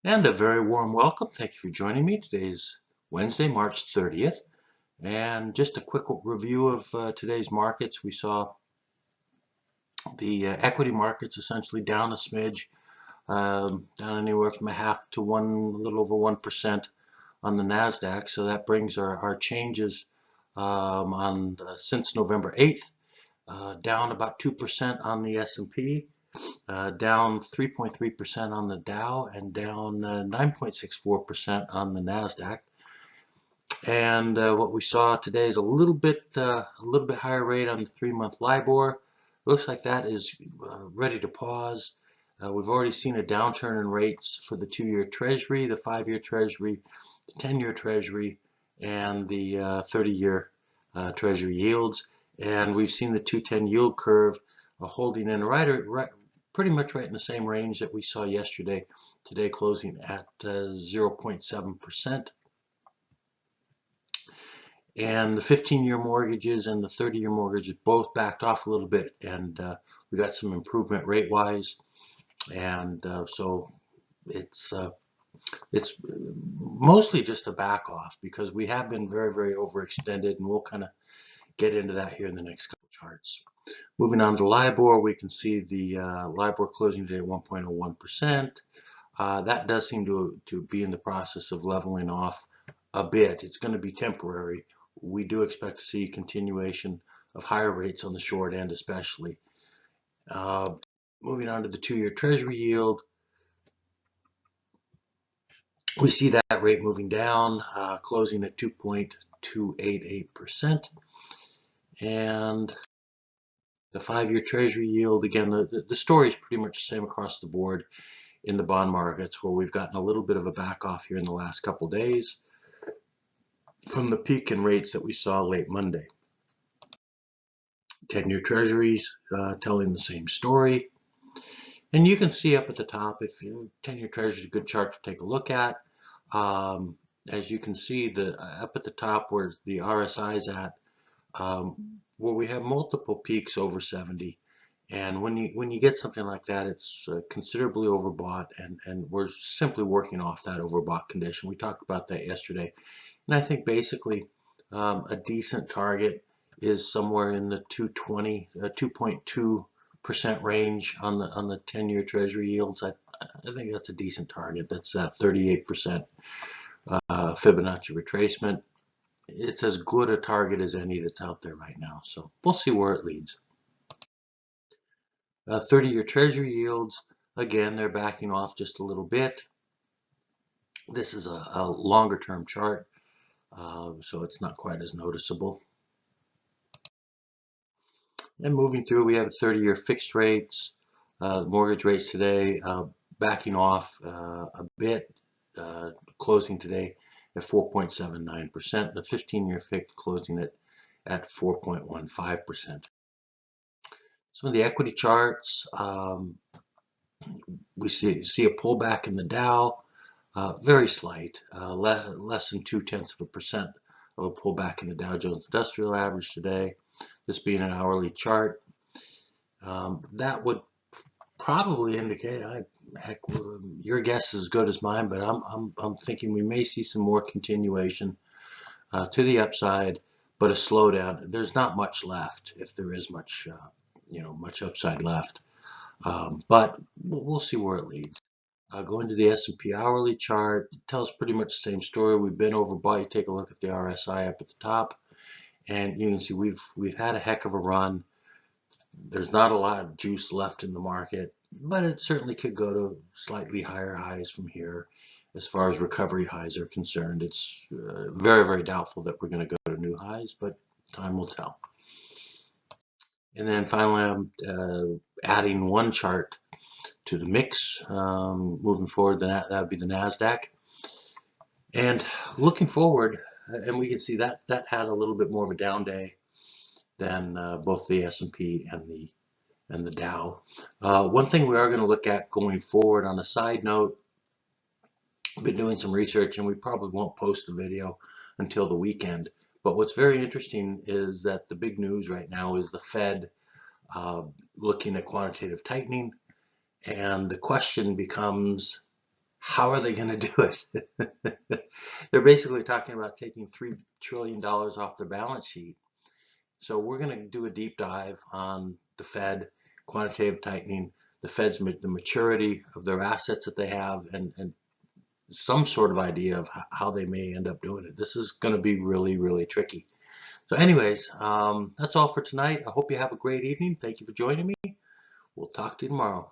And a very warm welcome. Thank you for joining me. Today's Wednesday, March 30th. And just a quick review of today's markets. We saw the equity markets essentially down a smidge, down anywhere from a half to a little over 1% on the Nasdaq. So that brings our changes since November 8th, down about 2% on the S&P. Down 3.3% on the Dow and down 9.64% on the Nasdaq. And what we saw today is a little bit higher rate on the 3-month Libor. Looks like that is ready to pause. We've already seen a downturn in rates for the 2-year Treasury, the 5-year Treasury, the 10-year Treasury, and the 30-year Treasury yields. And we've seen the 2-10 yield curve holding in pretty much right in the same range that we saw yesterday. Today closing at 0.7%. And the 15-year mortgages and the 30-year mortgages both backed off a little bit, and we got some improvement rate-wise. And so it's mostly just a back off because we have been very, very overextended, and we'll kind of get into that here in the next couple charts. Moving on to Libor, we can see the Libor closing today at 1.01%. That does seem to be in the process of leveling off a bit. It's going to be temporary. We do expect to see continuation of higher rates on the short end especially. Moving on to the 2-year Treasury yield, we see that rate moving down, closing at 2.288%. And the 5-year Treasury yield, again, the story is pretty much the same across the board in the bond markets, where we've gotten a little bit of a back off here in the last couple of days from the peak in rates that we saw late Monday. 10-year Treasuries telling the same story. And you can see up at the top, if 10-year Treasury is a good chart to take a look at. As you can see, up at the top where the RSI is at, where we have multiple peaks over 70. And when you get something like that, it's considerably overbought, and we're simply working off that overbought condition. We talked about that yesterday. And I think basically a decent target is somewhere in the 2.2% range on the 10-year Treasury yields. I think that's a decent target. That's that 38% Fibonacci retracement. It's as good a target as any that's out there right now. So we'll see where it leads. 30-year Treasury yields, again, they're backing off just a little bit. This is a longer term chart, so it's not quite as noticeable. And moving through, we have 30-year fixed rates, mortgage rates today backing off a bit, closing today at 4.79%. The 15-year fixed closing at 4.15%. Some of the equity charts, we see a pullback in the Dow, very slight, less than 0.2% of a pullback in the Dow Jones Industrial Average today. This being an hourly chart, that would probably indicate, heck, your guess is as good as mine, but I'm thinking we may see some more continuation to the upside, but a slowdown. There's not much left, if there is much upside left, but we'll see where it leads. Going to the S&P hourly chart, it tells pretty much the same story. We've been overbought. You take a look at the RSI up at the top, and you can see we've had a heck of a run. There's not a lot of juice left in the market, but it certainly could go to slightly higher highs from here. As far as recovery highs are concerned, it's very, very doubtful that we're going to go to new highs, but time will tell. And then finally, I'm adding one chart to the mix. Moving forward, that would be the Nasdaq. And looking forward, and we can see that had a little bit more of a down day than both the S&P and the Dow. One thing we are going to look at going forward, on a side note, I've been doing some research, and we probably won't post the video until the weekend. But what's very interesting is that the big news right now is the Fed looking at quantitative tightening, and the question becomes, How are they going to do it? They're basically talking about taking $3 trillion off their balance sheet. So we're going to do a deep dive on the Fed, quantitative tightening, the maturity of their assets that they have, and some sort of idea of how they may end up doing it. This is going to be really, really tricky. So anyways, that's all for tonight. I hope you have a great evening. Thank you for joining me. We'll talk to you tomorrow.